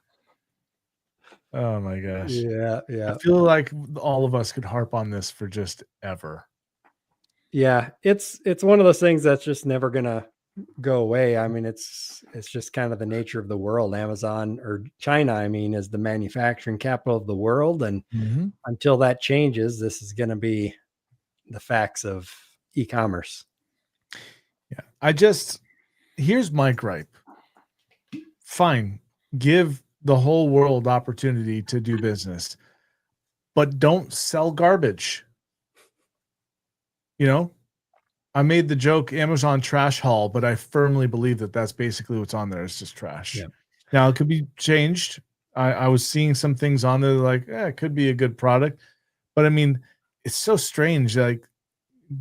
Oh my gosh. Yeah, yeah. I feel like all of us could harp on this for just ever. Yeah, it's one of those things that's just never gonna go away. I mean, it's just kind of the nature of the world. Amazon, or China, I mean, is the manufacturing capital of the world, and Mhm. until that changes, this is going to be the facts of e-commerce. Yeah. Here's my gripe. Fine. Give the whole world opportunity to do business, but don't sell garbage. You know, I made the joke Amazon trash haul, but I firmly believe that that's basically what's on there. It's just trash. Yeah. Now it could be changed. I was seeing some things on there like, it could be a good product, but I mean, it's so strange. Like,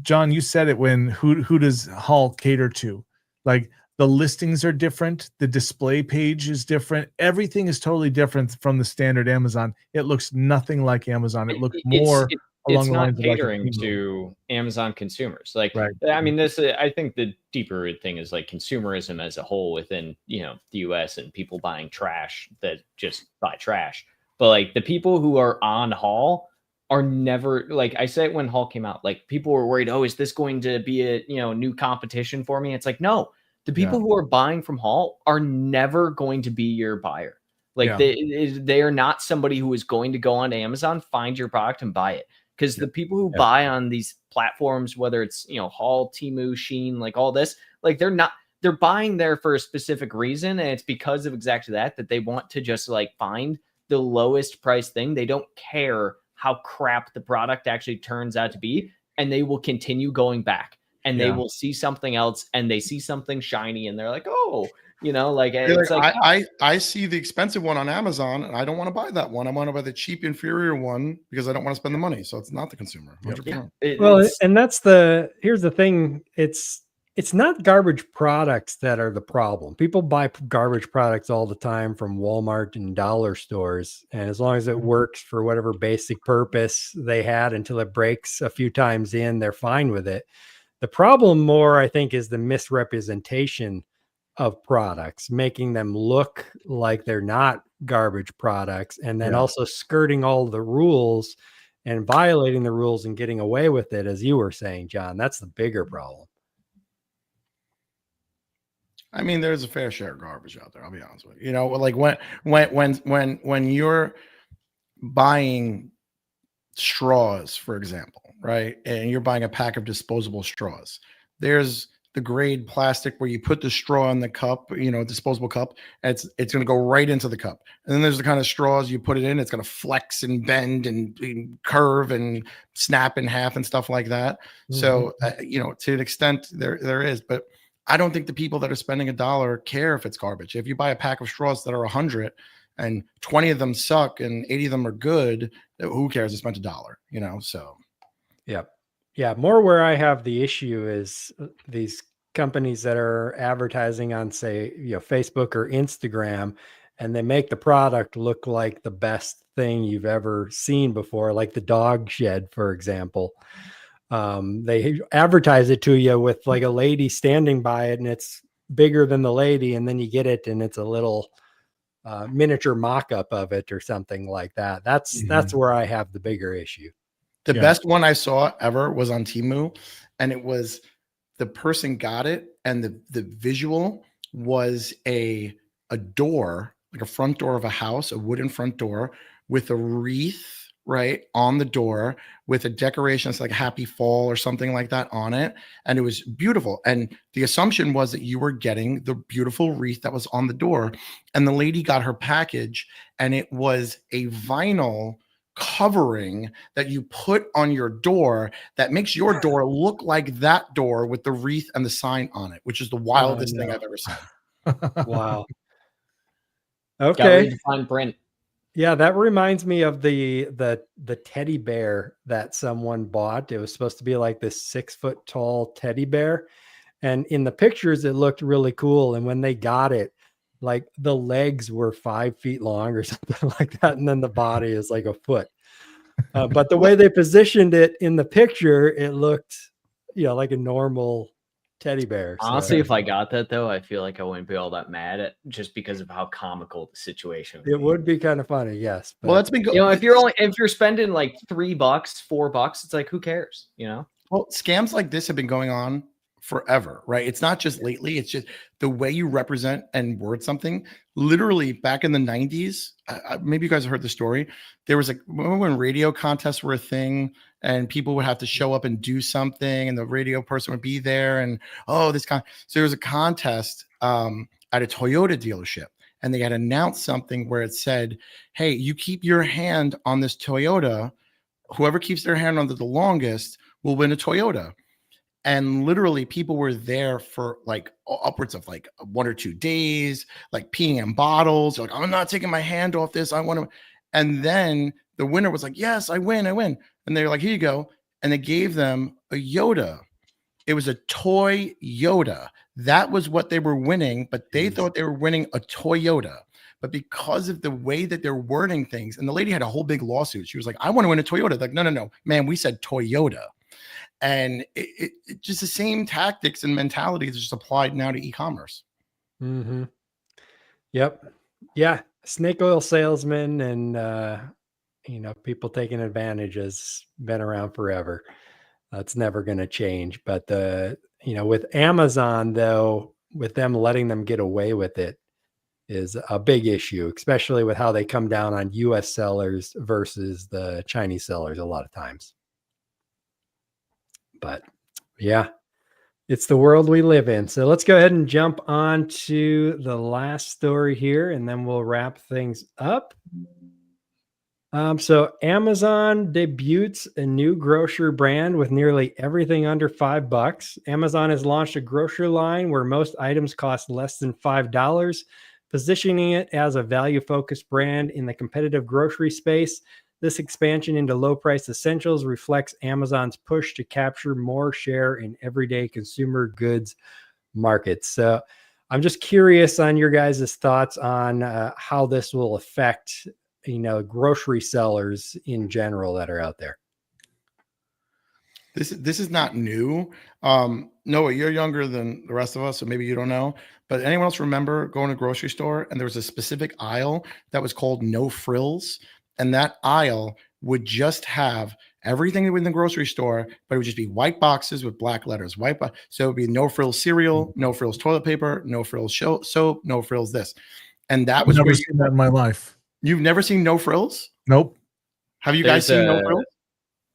John, you said it when who does Hall cater to? Like, the listings are different, the display page is different, everything is totally different from the standard Amazon. It looks nothing like Amazon. It looks more along It's the not lines of like a catering Temu. to Amazon consumers. Like, Right. I mean, I think the deeper thing is like consumerism as a whole within, the US, and people buying trash that just buy trash. But like the people who are on Hall are never, like I said when Hall came out, like people were worried, oh, is this going to be a, new competition for me? It's like, no, the people who are buying from Hall are never going to be your buyer. Like they are not somebody who is going to go onto Amazon, find your product and buy it. Because the people who buy on these platforms, whether it's, Hall, Temu, Shein, like all this, like they're buying there for a specific reason. And it's because of exactly that they want to just like find the lowest price thing. They don't care how crap the product actually turns out to be. And they will continue going back, and they will see something else, and they see something shiny, and they're like, oh, it's like, I see the expensive one on Amazon, and I don't want to buy that one. I want to buy the cheap, inferior one because I don't want to spend the money. So it's not the consumer. 100%. Well, and here's the thing. It's not garbage products that are the problem. People buy garbage products all the time from Walmart and dollar stores. And as long as it works for whatever basic purpose they had until it breaks a few times in, they're fine with it. The problem more, I think, is the misrepresentation of products, making them look like they're not garbage products, and then also skirting all the rules and violating the rules and getting away with it, as you were saying, John. That's the bigger problem. I mean, there's a fair share of garbage out there. I'll be honest with you. Like when you're buying straws, for example, right? And you're buying a pack of disposable straws. There's the grade plastic where you put the straw in the cup, disposable cup, and it's going to go right into the cup. And then there's the kind of straws you put it in, it's going to flex and bend and curve and snap in half and stuff like that. Mm-hmm. So, to an extent there is, but I don't think the people that are spending $1 care if it's garbage. If you buy a pack of straws that are 100 and 20 of them suck and 80 of them are good, who cares? I spent $1, so. Yeah. More where I have the issue is these companies that are advertising on, say, Facebook or Instagram, and they make the product look like the best thing you've ever seen before, like the dog shed, for example. They advertise it to you with like a lady standing by it, and it's bigger than the lady, and then you get it and it's a little miniature mock-up of it or something like that. That's where I have the bigger issue. The best one I saw ever was on Temu, and it was the person got it, and the visual was a door, like a front door of a house, a wooden front door with a wreath right on the door with a decoration that's like happy fall or something like that on it, and it was beautiful. And the assumption was that you were getting the beautiful wreath that was on the door, and the lady got her package, and it was a vinyl covering that you put on your door that makes your door look like that door with the wreath and the sign on it, which is the wildest thing I've ever seen. Wow. Okay. Fine print. Yeah, that reminds me of the teddy bear that someone bought. It was supposed to be like this 6 foot tall teddy bear, and in the pictures it looked really cool. And when they got it, like the legs were 5 feet long or something like that, and then the body is like a foot. But the way they positioned it in the picture, it looked, like a normal teddy bear. Honestly, if I got that though, I feel like I wouldn't be all that mad at just because of how comical the situation it would be kind of funny, yes. Well, that's been you know, if you're spending like $3, $4, it's like who cares, you know? Well, scams like this have been going on forever, right? It's not just lately. It's just the way you represent and word something. Literally back in the 90s, maybe you guys have heard the story. There was remember when radio contests were a thing and people would have to show up and do something and the radio person would be there and, so there was a contest at a Toyota dealership and they had announced something where it said, hey, you keep your hand on this Toyota. Whoever keeps their hand on it the longest will win a Toyota. And literally people were there for like upwards of like 1 or 2 days, like peeing in bottles. Like, I'm not taking my hand off this. I want to. And then the winner was like, yes, I win. And they're like, here you go. And they gave them a Yoda. It was a toy Yoda. That was what they were winning, but they thought they were winning a Toyota. But because of the way that they're wording things, and the lady had a whole big lawsuit. She was like, I want to win a Toyota. Like, no, man, we said Toyota. And it just the same tactics and mentalities just applied now to e-commerce. Mm-hmm. Yep. Yeah. Snake oil salesmen and, people taking advantage has been around forever. That's never going to change. But with Amazon, though, with them letting them get away with it is a big issue, especially with how they come down on US sellers versus the Chinese sellers a lot of times. But yeah, it's the world we live in. So let's go ahead and jump on to the last story here, and then we'll wrap things up. So Amazon debuts a new grocery brand with nearly everything under $5. Amazon has launched a grocery line where most items cost less than $5, positioning it as a value-focused brand in the competitive grocery space. This expansion into low-price essentials reflects Amazon's push to capture more share in everyday consumer goods markets. So I'm just curious on your guys' thoughts on how this will affect, grocery sellers in general that are out there. This is not new. Noah, you're younger than the rest of us, so maybe you don't know. But anyone else remember going to a grocery store and there was a specific aisle that was called no frills? And that aisle would just have everything in the grocery store, but it would just be white boxes with black letters. So it would be no frills cereal, no frills toilet paper, no frills soap, no frills this. And that was I've never seen that in my life. You've never seen no frills? Nope. Have you guys seen no frills?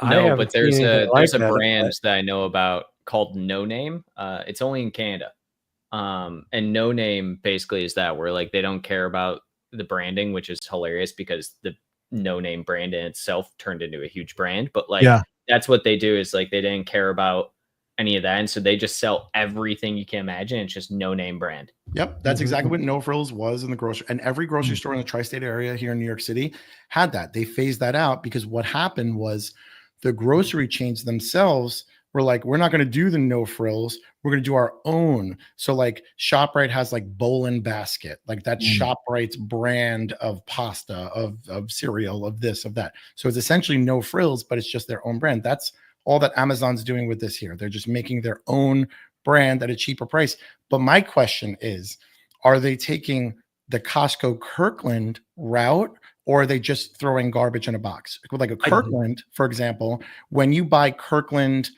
No, but there's a brand that I know about called No Name. It's only in Canada. And No Name basically is that where like they don't care about the branding, which is hilarious because the No Name brand in itself turned into a huge brand. But like that's what they do is like they didn't care about any of that. And so they just sell everything you can imagine. It's just No Name brand. Yep. That's exactly what No Frills was in the grocery. And every grocery store in the tri-state area here in New York City had that. They phased that out because what happened was the grocery chains themselves were like, we're not going to do the no frills. We're going to do our own. So like ShopRite has like Bowl and Basket, like that's ShopRite's brand of pasta, of cereal, of this, of that. So it's essentially no frills, but it's just their own brand. That's all that Amazon's doing with this here. They're just making their own brand at a cheaper price. But my question is, are they taking the Costco Kirkland route, or are they just throwing garbage in a box? Like a Kirkland, for example, when you buy Kirkland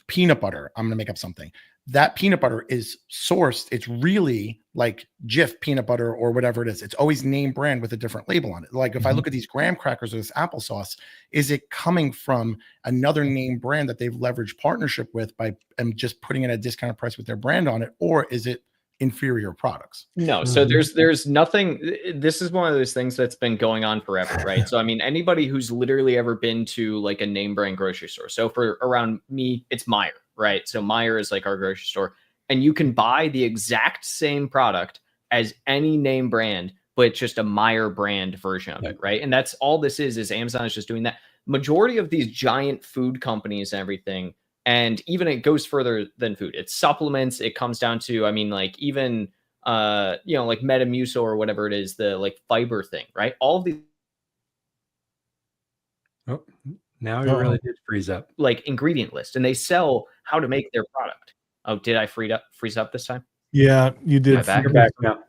peanut butter, I'm going to make up something. That peanut butter is sourced. It's really like Jif peanut butter or whatever it is. It's always name brand with a different label on it. Like if I look at these graham crackers or this applesauce, is it coming from another name brand that they've leveraged partnership with by just putting in a discounted price with their brand on it? Or is it inferior products? No. So there's nothing. This is one of those things that's been going on forever, right? So I mean, anybody who's literally ever been to like a name brand grocery store. So for around me, it's Meijer, right? So Meijer is like our grocery store, and you can buy the exact same product as any name brand, but it's just a Meijer brand version of it, right? And that's all this is Amazon is just doing that. Majority of these giant food companies and everything, and even it goes further than food. It's supplements. It comes down to, I mean, like even, like Metamucil or whatever it is, the like fiber thing, right? All of these. Oh, now you really did freeze up. Like ingredient list, and they sell how to make their product. Oh, did I freeze up this time? Yeah, you Am did. I back? You're back now.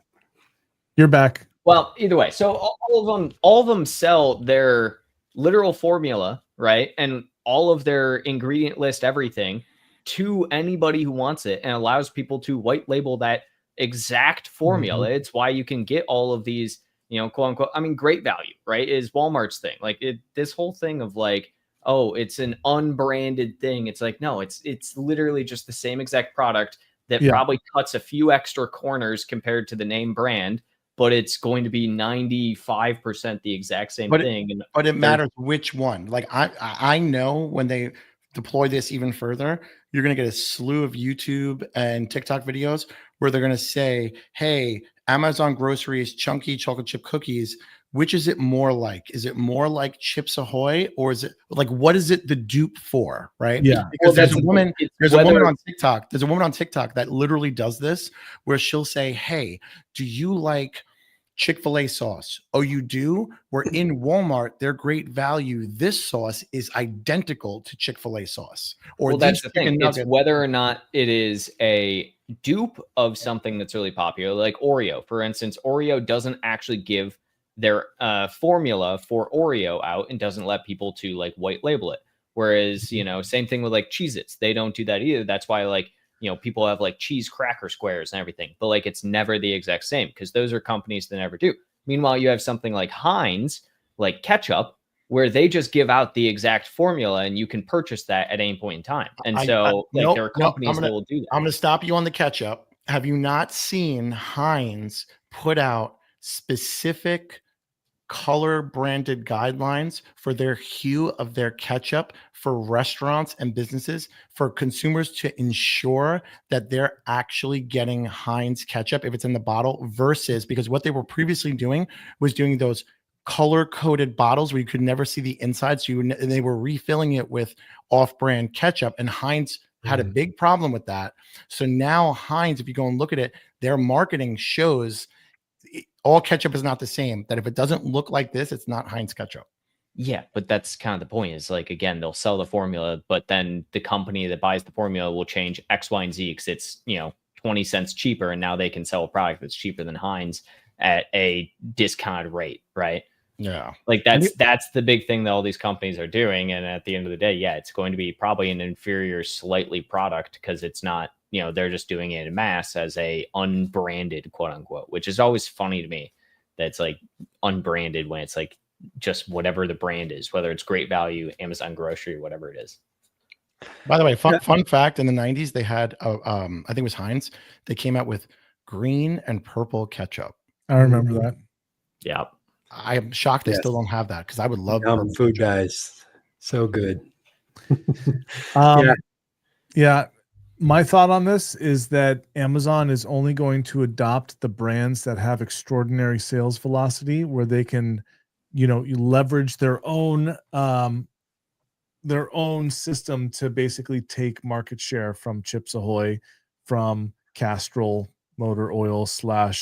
You're back. Well, either way, so all of them sell their literal formula, right? And all of their ingredient list, everything, to anybody who wants it, and allows people to white label that exact formula. It's why you can get all of these, quote unquote, I mean, great value, right? Is Walmart's thing. Like this whole thing of like, oh, it's an unbranded thing. It's like, no, it's literally just the same exact product that probably cuts a few extra corners compared to the name brand, but it's going to be 95% the exact same thing. But it matters which one. Like I know when they deploy this even further, you're going to get a slew of YouTube and TikTok videos where they're going to say, hey, Amazon Groceries, chunky chocolate chip cookies, which is it more like? Is it more like Chips Ahoy, or is it like, what is it the dupe for? Right. Yeah. Because there's a woman on TikTok. There's a woman on TikTok that literally does this where she'll say, hey, do you like Chick-fil-A sauce? Oh, you do? We're in Walmart. They're great value. This sauce is identical to Chick-fil-A sauce. Or that's the thing. It's whether or not it is a dupe of something that's really popular, like Oreo. For instance, Oreo doesn't actually give their formula for Oreo out and doesn't let people to like white label it. Whereas, same thing with like Cheez-Its. They don't do that either. That's why like, people have like cheese cracker squares and everything, but like it's never the exact same because those are companies that never do. Meanwhile, you have something like Heinz, like ketchup, where they just give out the exact formula and you can purchase that at any point in time. And there are companies that will do that. I'm going to stop you on the ketchup. Have you not seen Heinz put out specific color branded guidelines for their hue of their ketchup for restaurants and businesses, for consumers to ensure that they're actually getting Heinz ketchup if it's in the bottle, versus, because what they were previously doing was doing those color coded bottles where you could never see the inside. So they were refilling it with off-brand ketchup, and Heinz had a big problem with that. So now Heinz, if you go and look at it, their marketing shows all ketchup is not the same, that if it doesn't look like this, it's not Heinz ketchup. Yeah, but that's kind of the point, is like, again, they'll sell the formula, but then the company that buys the formula will change X, Y, and Z because it's, 20 cents cheaper. And now they can sell a product that's cheaper than Heinz at a discounted rate, right? Yeah. Like that's the big thing that all these companies are doing. And at the end of the day, yeah, it's going to be probably an inferior slightly product because it's not, they're just doing it in mass as a unbranded, quote unquote, which is always funny to me. That's like unbranded when it's like just whatever the brand is, whether it's Great Value, Amazon Grocery, whatever it is. By the way, fun fact, in the 90s, they had, I think it was Heinz. They came out with green and purple ketchup. I remember that. Yeah. I am shocked they still don't have that because I would love food guys. So good. Yeah. My thought on this is that Amazon is only going to adopt the brands that have extraordinary sales velocity, where they can, you leverage their own system to basically take market share from Chips Ahoy, from Castrol motor oil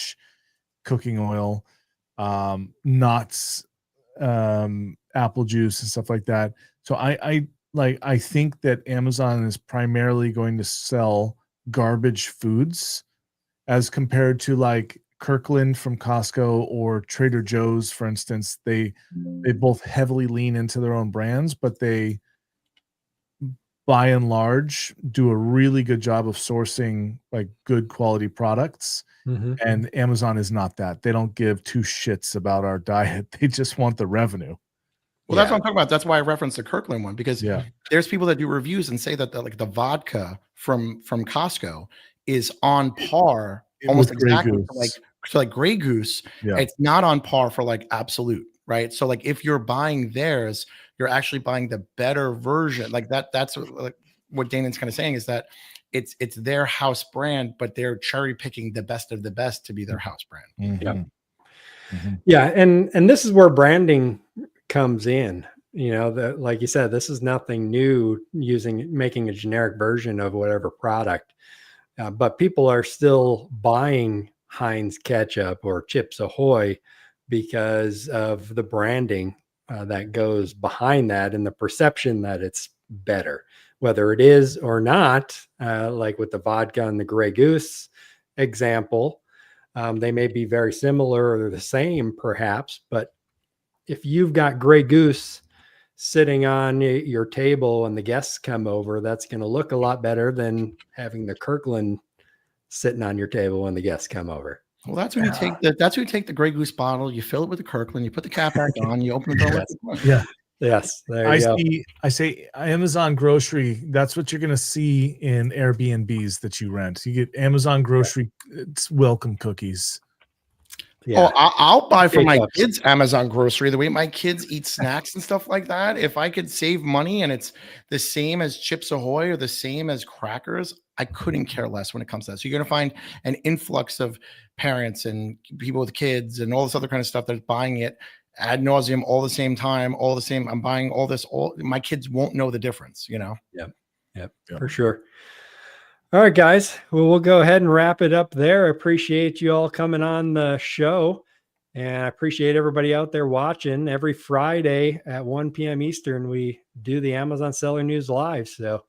/ cooking oil, nuts, apple juice and stuff like that. So I think that Amazon is primarily going to sell garbage foods as compared to like Kirkland from Costco or Trader Joe's, for instance. They both heavily lean into their own brands, but they, by and large, do a really good job of sourcing like good quality products. And Amazon is not that. They don't give two shits about our diet. They just want the revenue. Well, that's what I'm talking about. That's why I referenced the Kirkland one, because there's people that do reviews and say that like the vodka from Costco is on par, almost exactly like Grey Goose. Yeah. It's not on par for like Absolute, right? So like if you're buying theirs, you're actually buying the better version. Like that's what Danon's kind of saying, is that it's their house brand, but they're cherry picking the best of the best to be their house brand. Yeah, and this is where branding comes in. Like you said, this is nothing new, making a generic version of whatever product, but people are still buying Heinz ketchup or Chips Ahoy because of the branding that goes behind that, and the perception that it's better, whether it is or not. Like with the vodka and the Grey Goose example, they may be very similar or the same perhaps, but if you've got Grey Goose sitting on your table and the guests come over, that's going to look a lot better than having the Kirkland sitting on your table when the guests come over. Well, that's when you take the Grey Goose bottle, you fill it with the Kirkland, you put the cap back on, you open the door. Yeah. Yes. There you go. I say Amazon grocery. That's what you're going to see in Airbnbs that you rent. You get Amazon grocery. It's welcome cookies. Yeah. Oh, I'll buy for my Jacobs. kids Amazon grocery, the way my kids eat snacks and stuff like that. If I could save money and it's the same as Chips Ahoy or the same as crackers, I couldn't care less when it comes to that. So you're going to find an influx of parents and people with kids and all this other kind of stuff that's buying it ad nauseum all the same time, all the same. I'm buying all this. All my kids won't know the difference, you know? Yep, for sure. All right, guys. Well, we'll go ahead and wrap it up there. I appreciate you all coming on the show. And I appreciate everybody out there watching. Every Friday at 1 p.m. Eastern, we do the Amazon Seller News Live. So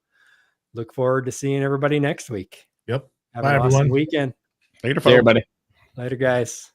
look forward to seeing everybody next week. Yep. Have Bye, an awesome everyone. weekend. Later, See you, everybody. Later, guys.